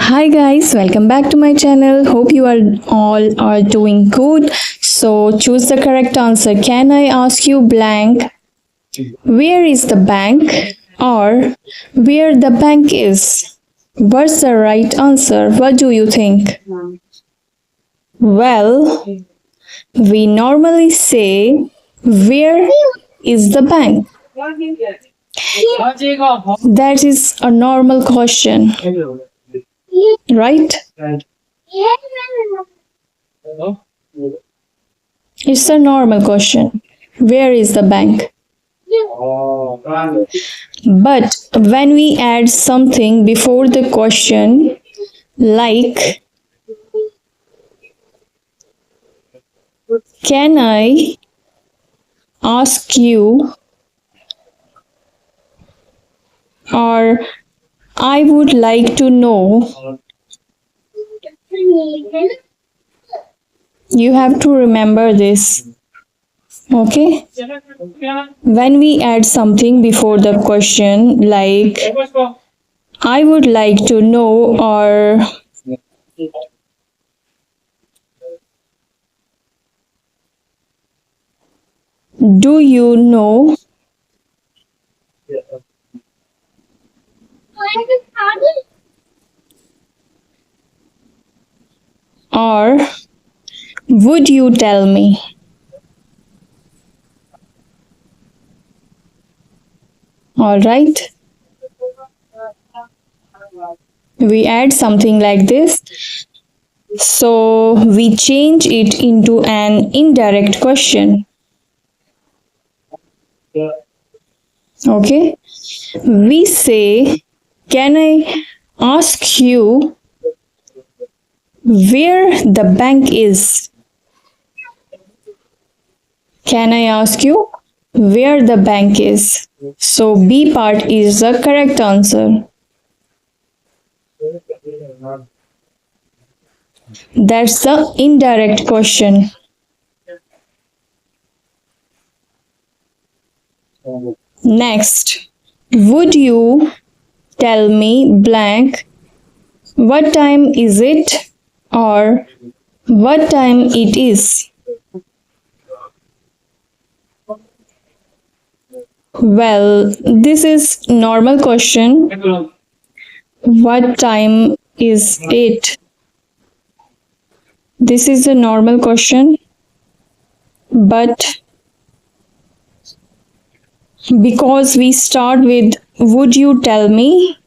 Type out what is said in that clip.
Hi guys, welcome back to my channel. Hope you are all are doing good. So choose the correct answer. Can I ask you blank? Where is the bank? Or where the bank is? What's the right answer? What do you think? Well, we normally say where is the bank? That is a normal question, right? It's a normal question. Where is the bank? But when we add something before the question, like, can I ask you, or I would like to know, you have to remember this. Okay? When we add something before the question, like, I would like to know, or do you know, or would you tell me? All right. We add something like this. So we change it into an indirect question. Okay. We say, can I ask you where the bank is? Can I ask you where the bank is? So B part is the correct answer. That's the indirect question. Next, would you tell me blank what time is it, or what time it is? Well, this is normal question. What time is it? This is a normal question, but because we start with would you tell me,